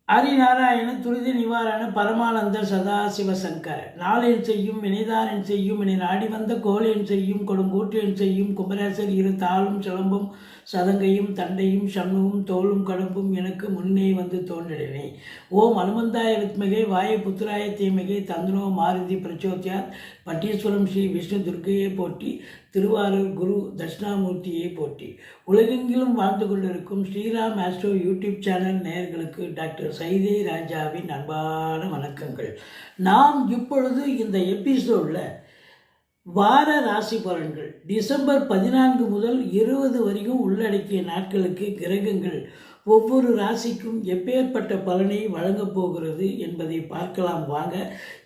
ஹரிநாராயண துரித நிவாரண பரமானந்த சதாசிவ சங்கர நாளென் செய்யும் வினைதானென் செய்யும் இனி நாடி வந்த கோலென் செய்யும் கொடுங்கூற்றென் செய்யும் குமரேசர் இரு தாளும் சிலம்பும் சதங்கையும் தண்டையும் சண்முகம் தோளும் கடம்பும் எனக்கு முன்னே வந்து தோன்றினே. ஓம் அனுமந்தாய வித்மகே வாயு புத்திராய தீமகே தந்தனோ மாருதி பிரச்சோத்யாத் பட்டீஸ்வரம் ஸ்ரீ விஷ்ணு துர்க்கையை போற்றி திருவாரூர் குரு தட்சிணாமூர்த்தியை போற்றி. உலகெங்கிலும் வாழ்ந்து கொண்டிருக்கும் ஸ்ரீராம் ஆஸ்ட்ரோ யூடியூப் சேனல் நேயர்களுக்கு டாக்டர் சைதே ராஜாவின் அன்பான வணக்கங்கள். நாம் இப்பொழுது இந்த எபிசோடில் வார ராசி பலன்கள் டிசம்பர் 14 முதல் 20 வரைக்கும் உள்ளடக்கிய நாட்களுக்கு கிரகங்கள் ஒவ்வொரு ராசிக்கும் எப்பேற்பட்ட பலனை வழங்கப் போகிறது என்பதை பார்க்கலாம் வாங்க.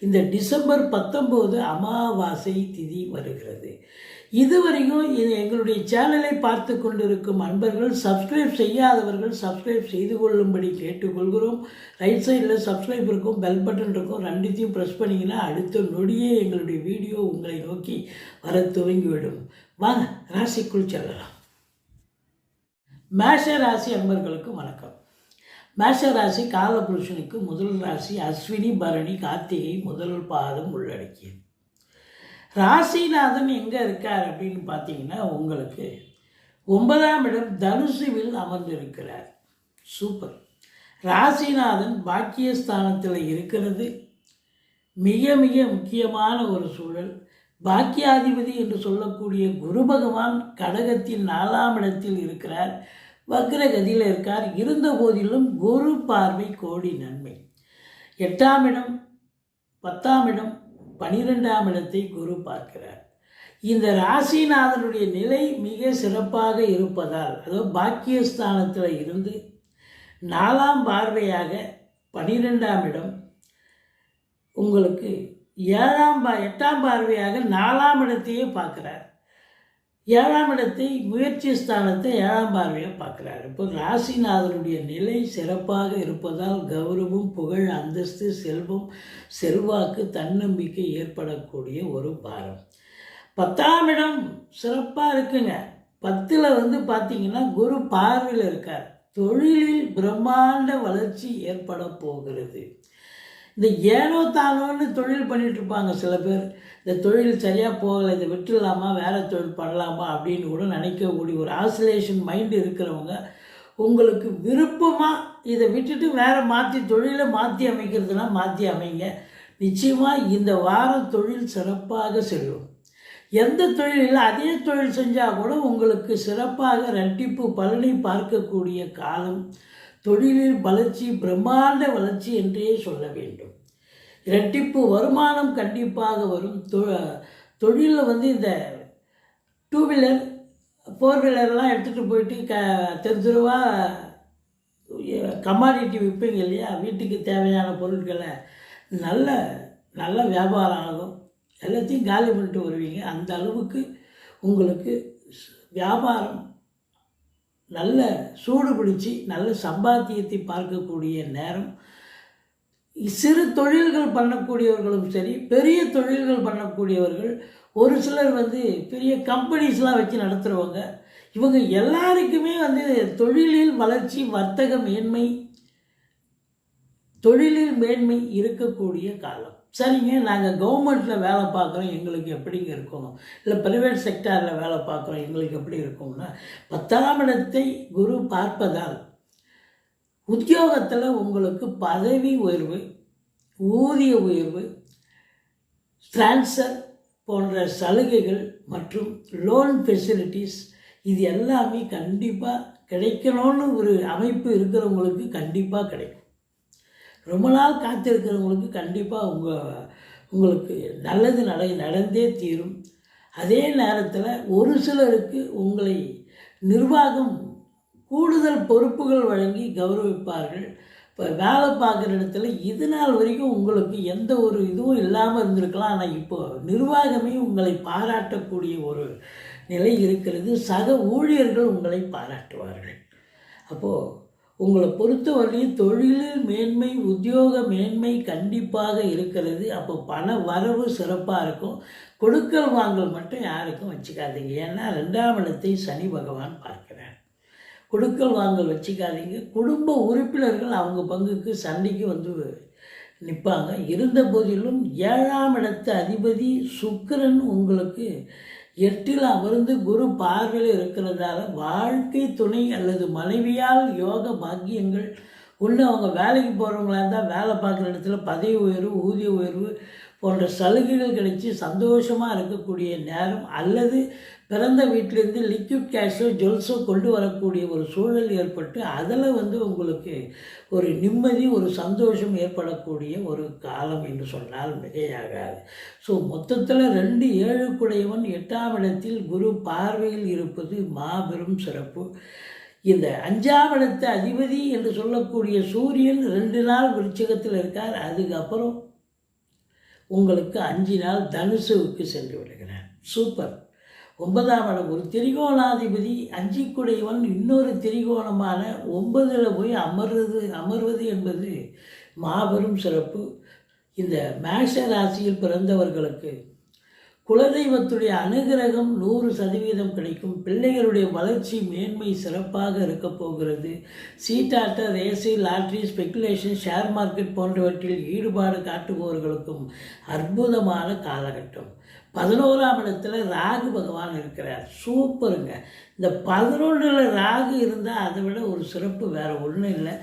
இந்த டிசம்பர் 19 அமாவாசை திதி வருகிறது. இதுவரைக்கும் எங்களுடைய சேனலை பார்த்து கொண்டிருக்கும் அன்பர்கள் சப்ஸ்கிரைப் செய்யாதவர்கள் சப்ஸ்கிரைப் செய்து கொள்ளும்படி கேட்டுக்கொள்கிறோம். ரைட் சைடில் சப்ஸ்கிரைப் இருக்கும், பெல் பட்டன் இருக்கும், ரெண்டுத்தையும் ப்ரெஸ் பண்ணிங்கன்னா அடுத்த நொடியே எங்களுடைய வீடியோ உங்களை நோக்கி வர துவங்கிவிடும். வாங்க ராசிக்குள் செல்லலாம். மேஷ ராசி அன்பர்களுக்கு வணக்கம். மேஷ ராசி காலபுருஷனுக்கு முதல் ராசி. அஸ்வினி பரணி கார்த்திகை முதல் பாதம் உள்ளடக்கியது. ராசிநாதன் எங்கே இருக்கார் அப்படின்னு பார்த்தீங்கன்னா உங்களுக்கு 9ஆம் இடம் தனுசுவில் அமர்ந்திருக்கிறார். சூப்பர். ராசிநாதன் பாக்கியஸ்தானத்தில் இருக்கிறது மிக மிக முக்கியமான ஒரு சூழல். பாக்கியாதிபதி என்று சொல்லக்கூடிய குரு பகவான் கடகத்தின் 4ஆம் இடத்தில் இருக்கிறார், வக்ரகதியில் இருக்கார். இருந்த போதிலும் குரு பார்வை கோடி நன்மை. 8ஆம் இடம் 10ஆம் இடம் 12ஆம் இடத்தை குரு பார்க்கிறார். இந்த ராசிநாதனுடைய நிலை மிக சிறப்பாக இருப்பதால், அதாவது பாக்கியஸ்தானத்தில் இருந்து 4ஆம் பார்வையாக 12ஆம் இடம் உங்களுக்கு 8ஆம் பார்வையாக 4ஆம் இடத்தையே பார்க்குறார். 7ஆம் இடத்தை முயற்சி ஸ்தானத்தை 7ஆம் பார்வையாக பார்க்குறார். இப்போ ராசிநாதனுடைய நிலை சிறப்பாக இருப்பதால் கௌரவம், புகழ், அந்தஸ்து, செல்வம், செல்வாக்கு, தன்னம்பிக்கை ஏற்படக்கூடிய ஒரு பாரம். 10ஆம் இடம் சிறப்பாக இருக்குங்க. 10ல் பார்த்தீங்கன்னா குரு பார்வையில் இருக்கார். தொழிலில் பிரம்மாண்ட வளர்ச்சி ஏற்பட போகிறது. இந்த ஏனோ தானோன்னு தொழில் பண்ணிகிட்ருப்பாங்க சில பேர். இந்த தொழில் சரியாக போகலை, இதை விட்டுடலாமா, வேறு தொழில் பண்ணலாமா அப்படின்னு கூட நினைக்கக்கூடிய ஒரு ஆசிலேஷன் மைண்டு இருக்கிறவங்க உங்களுக்கு விருப்பமாக இதை விட்டுட்டு வேறு தொழிலை மாற்றி அமைக்கிறதுனா மாற்றி அமைங்க. நிச்சயமாக இந்த வாரம் தொழில் சிறப்பாக செல்லும். எந்த தொழிலில் அதே தொழில் செஞ்சால் கூட உங்களுக்கு சிறப்பாக ரெட்டிப்பு பலனை பார்க்கக்கூடிய காலம். தொழிலில் வளர்ச்சி, பிரம்மாண்ட வளர்ச்சி என்றே சொல்ல வேண்டும். இரட்டிப்பு வருமானம் கண்டிப்பாக வரும். தொழிலில் இந்த 2 வீலர் 4 வீலர்லாம் எடுத்துகிட்டு போயிட்டு தெருவா கமாடிட்டி விற்பீங்க இல்லையா, வீட்டுக்கு தேவையான பொருட்களை நல்ல நல்ல வியாபாரம் ஆகும். எல்லாத்தையும் காலி பண்ணிட்டு வருவீங்க. அந்த அளவுக்கு உங்களுக்கு வியாபாரம் நல்ல சூடு பிடிச்சி நல்ல சம்பாத்தியத்தை பார்க்கக்கூடிய நேரம். சிறு தொழில்கள் பண்ணக்கூடியவர்களும் சரி, பெரிய தொழில்கள் பண்ணக்கூடியவர்கள், ஒரு சிலர் பெரிய கம்பெனிஸ்லாம் வச்சு நடத்துகிறவங்க, இவங்க எல்லாருக்குமே தொழிலில் வளர்ச்சி, வர்த்தக மேன்மை, தொழிலில் மேன்மை இருக்கக்கூடிய காலம். சரிங்க, நாங்கள் கவர்மெண்ட்டில் வேலை பார்க்குறோம், எங்களுக்கு எப்படிங்க இருக்கும், இல்லை ப்ரைவேட் செக்டாரில் வேலை பார்க்குறோம், எங்களுக்கு எப்படி இருக்கும்னா 10ஆம் இடத்தை குரு பார்ப்பதால் உத்தியோகத்தில் உங்களுக்கு பதவி உயர்வு, ஊதிய உயர்வு, ட்ரான்ஸ்ஃபர் போன்ற சலுகைகள் மற்றும் லோன் ஃபெசிலிட்டிஸ் இது எல்லாமே கண்டிப்பாக கிடைக்கணும்னு ஒரு அமைப்பு இருக்கிறவங்களுக்கு கண்டிப்பாக கிடைக்கும். ரொம்ப நாள் காத்திருக்கிறவங்களுக்கு கண்டிப்பாக உங்களுக்கு நல்லது நடந்தே தீரும். அதே நேரத்தில் ஒரு சிலருக்கு உங்களை நிர்வாகம் கூடுதல் பொறுப்புகள் வழங்கி கௌரவிப்பார்கள். இப்போ வேலை பார்க்குற இடத்துல இது நாள் வரைக்கும் உங்களுக்கு எந்த ஒரு இதுவும் இல்லாமல் இருந்திருக்கலாம். ஆனால் இப்போது நிர்வாகமே உங்களை பாராட்டக்கூடிய ஒரு நிலை இருக்கிறது. சக ஊழியர்கள் உங்களை பாராட்டுவார்கள். அப்போது உங்களை பொறுத்தவரையும் தொழிலில் மேன்மை, உத்தியோக மேன்மை கண்டிப்பாக இருக்கிறது. அப்போ பண வரவு சிறப்பாக இருக்கும். கொடுக்கல் வாங்கல் மட்டும் யாருக்கும் வச்சுக்காதீங்க. ஏன்னா 2ஆம் இடத்தை சனி பகவான் பார்க்கிறார். கொடுக்கல் வாங்கல் வச்சுக்காதீங்க. குடும்ப உறுப்பினர்கள் அவங்க பங்குக்கு சண்டைக்கு வந்து நிற்பாங்க. இருந்த போதிலும் 7ஆம் இடத்து அதிபதி சுக்கிரன் உங்களுக்கு 8ல் அமர்ந்து குரு பார்வையில் இருக்கிறதால வாழ்க்கை துணை அல்லது மனைவியால் யோக பாக்கியங்கள் ஒன்று. அவங்க வேலைக்கு போகிறவங்களா இருந்தால் வேலை பார்க்குற இடத்துல பதவி உயர்வு, ஊதிய உயர்வு போன்ற சலுகைகள் கிடைச்சி சந்தோஷமாக இருக்கக்கூடிய நேரம், அல்லது பிறந்த வீட்டிலேருந்து லிக்விட் கேஷோ ஜுவல்ஸோ கொண்டு வரக்கூடிய ஒரு சூழல் ஏற்பட்டு அதில் வந்து உங்களுக்கு ஒரு நிம்மதி, ஒரு சந்தோஷம் ஏற்படக்கூடிய ஒரு காலம் என்று சொன்னால் மிகையாகாது. ஸோ மொத்தத்தில் 2 7 8ஆம் இடத்தில் குரு பார்வையில் இருப்பது மாபெரும் சிறப்பு. இந்த 5ஆம் இடத்து அதிபதி என்று சொல்லக்கூடிய சூரியன் 2 நாள் விருச்சிகத்தில் இருக்கார். அதுக்கப்புறம் உங்களுக்கு 5 நாள் தனுசுவுக்கு சென்று விடுகிறார். சூப்பர். 9ஆம் இடம் ஒரு திரிகோணாதிபதி, 5 இன்னொரு திரிகோணமான 9ல் போய் அமர்வது என்பது மாபெரும் சிறப்பு. இந்த மேஷ ராசியில் பிறந்தவர்களுக்கு குலதெய்வத்துடைய அனுகிரகம் 100% கிடைக்கும். பிள்ளைகளுடைய வளர்ச்சி மேன்மை சிறப்பாக இருக்க போகிறது. சீட்டாட்ட, race, lottery, speculation, share market போன்றவற்றில் ஈடுபாடு காட்டுபவர்களுக்கும் அற்புதமான காலகட்டம். 11ஆம் இடத்துல ராகு பகவான் இருக்கிறார். சூப்பருங்க. இந்த 11ல் ராகு இருந்தால் அதை விட ஒரு சிறப்பு வேறு ஒன்றும் இல்லை.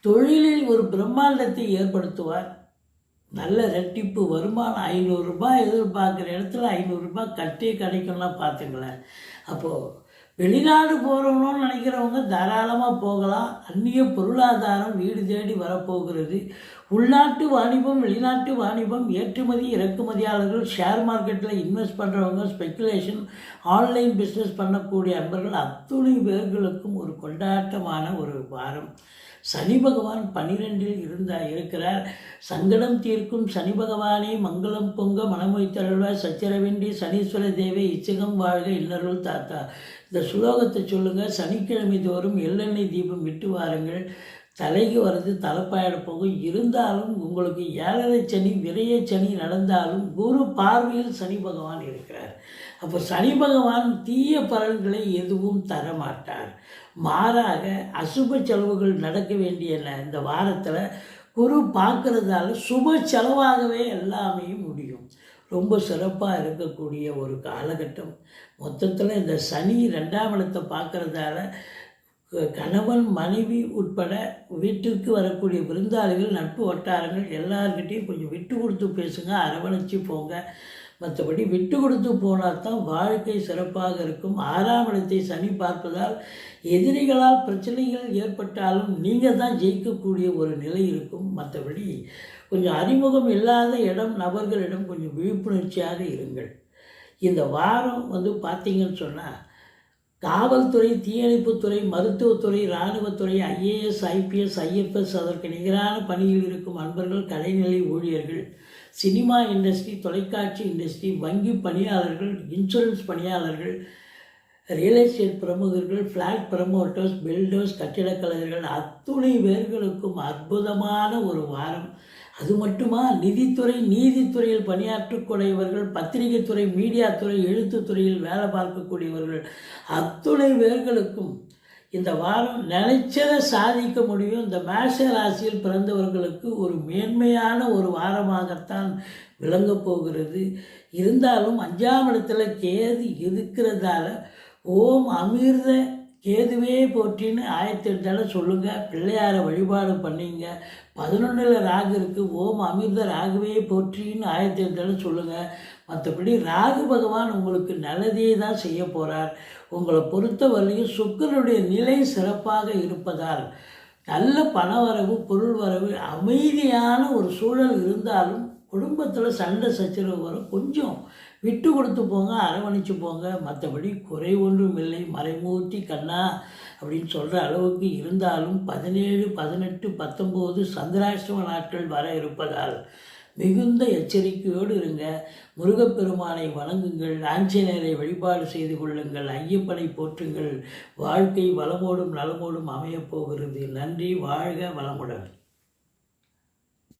தொழிலில் ஒரு பிரம்மாண்டத்தை ஏற்படுத்துவார். நல்ல ரெட்டிப்பு வருமானம். 500 ரூபாய் எதிர்பார்க்குற இடத்துல 500 ரூபாய் கட்டே கிடைக்கும்னா பார்த்துங்களேன். அப்போது வெளிநாடு போகிறவங்கன்னு நினைக்கிறவங்க தாராளமாக போகலாம். அந்நிய பொருளாதாரம் வீடு தேடி வரப்போகிறது. உள்நாட்டு வாணிபம், வெளிநாட்டு வாணிபம், ஏற்றுமதி இறக்குமதியாளர்கள், ஷேர் மார்க்கெட்டில் இன்வெஸ்ட் பண்ணுறவங்க, ஸ்பெக்குலேஷன், ஆன்லைன் பிஸ்னஸ் பண்ணக்கூடிய அன்பர்கள் அத்துணை பேர்களுக்கும் ஒரு கொண்டாட்டமான ஒரு வாரம். சனி பகவான் 12ல் இருக்கிறார். சங்கடம் தீர்க்கும் சனி பகவானே மங்களம் பொங்க மனமொய்த்தருள்வார். சச்சரவின்றி சனீஸ்வர தேவை இச்சகம் வாழ்க இன்னருள் தாத்தா. இந்த சுலோகத்தை சொல்லுங்கள். சனிக்கிழமை தோறும் எள்ளெண்ணெய் தீபம் விட்டு வாருங்கள். தலைக்கு வர்றது தலைப்பாயிட போகும். இருந்தாலும் உங்களுக்கு 7.5 சனி, விரைய சனி நடந்தாலும் குரு பார்வையில் சனி பகவான் இருக்கிறார். அப்போ சனி பகவான் தீய பலன்களை எதுவும் தரமாட்டார். மாறாக அசுப செலவுகள் நடக்க வேண்டிய இந்த வாரத்தில் குரு பார்க்கறதால சுப செலவாகவே எல்லாமே முடியும். ரொம்ப சிறப்பாக இருக்கக்கூடிய ஒரு காலகட்டம். மொத்தத்தில் இந்த சனி 2ஆம் இடத்தை பார்க்குறதால கணவன், மனைவி உட்பட வீட்டிற்கு வரக்கூடிய விருந்தாளிகள், நட்பு வட்டாரங்கள் எல்லார்கிட்டையும் கொஞ்சம் விட்டு கொடுத்து பேசுங்க, அரவணைச்சு போங்க. மற்றபடி விட்டு கொடுத்து போனால் தான் வாழ்க்கை சிறப்பாக இருக்கும். 6ஆம் இடத்தை சனி பார்ப்பதால் எதிரிகளால் பிரச்சனைகள் ஏற்பட்டாலும் நீங்கள் தான் ஜெயிக்கக்கூடிய ஒரு நிலை இருக்கும். மற்றபடி கொஞ்சம் அறிமுகம் இல்லாத நபர்களிடம் கொஞ்சம் விழிப்புணர்ச்சியாக இருங்கள். இந்த வாரம் பார்த்தீங்கன்னு சொன்னால் காவல்துறை, தீயணைப்புத்துறை, மருத்துவத்துறை, இராணுவத்துறை, IAS, IPS, IFS அதற்கு நிகரான பணியில் இருக்கும் அன்பர்கள், கலைநிலை ஊழியர்கள், சினிமா இண்டஸ்ட்ரி, தொலைக்காட்சி இண்டஸ்ட்ரி, வங்கி பணியாளர்கள், இன்சூரன்ஸ் பணியாளர்கள், ரியல் எஸ்டேட் பிரமுகர்கள், ஃப்ளாட் ப்ரமோட்டர்ஸ், பில்டர்ஸ், கட்டிடக்கலைஞர்கள் அத்துணை பேர்களுக்கும் அற்புதமான ஒரு வாரம். அது மட்டுமா, நிதித்துறை, நீதித்துறையில் பணியாற்றக்கூடியவர்கள், பத்திரிகை துறை, மீடியா துறை, எழுத்துத்துறையில் வேலை பார்க்கக்கூடியவர்கள் அத்துணை பேர்களுக்கும் இந்த வாரம் நினைச்சதை சாதிக்க முடியும். இந்த மேஷ ராசியில் பிறந்தவர்களுக்கு ஒரு மேன்மையான ஒரு வாரமாகத்தான் விளங்கப் போகிறது. இருந்தாலும் 5ஆம் இடத்துல கேது இருக்கிறதால ஓம் அமிர்த கேதுவே போற்றின்னு 1008 தடவை சொல்லுங்கள். பிள்ளையாரை வழிபாடு பண்ணிங்க. 11ல் ராகு இருக்குது. ஓம் அமிர்த ராகுவே போற்றின்னு 1008 தடவை சொல்லுங்கள். மற்றபடி ராகு பகவான் உங்களுக்கு நல்லதே தான் செய்ய போகிறார். உங்களை பொறுத்தவரையும் சுக்கிரனுடைய நிலை சிறப்பாக இருப்பதால் நல்ல பணவரவு, பொருள் வரவு, அமைதியான ஒரு சூழல் இருந்தாலும் குடும்பத்தில் சண்டை சச்சரவு வரும். கொஞ்சம் விட்டு கொடுத்து போங்க, அரவணைச்சு போங்க. மற்றபடி குறை ஒன்றும் இல்லை. மறைமூர்த்தி கண்ணா அப்படின்னு சொல்கிற அளவுக்கு இருந்தாலும் 17, 18, 19 சந்திராஷ்டம நாட்கள் வர இருப்பதால் மிகுந்த எச்சரிக்கையோடு இருங்க. முருகப்பெருமானை வணங்குங்கள், ஆஞ்சநேயரை வழிபாடு செய்து கொள்ளுங்கள், ஐயப்பனை போற்றுங்கள். வாழ்க்கை வளமோடும் நலமோடும் அமையப்போகிறது. நன்றி. வாழ்க வளமுடன்.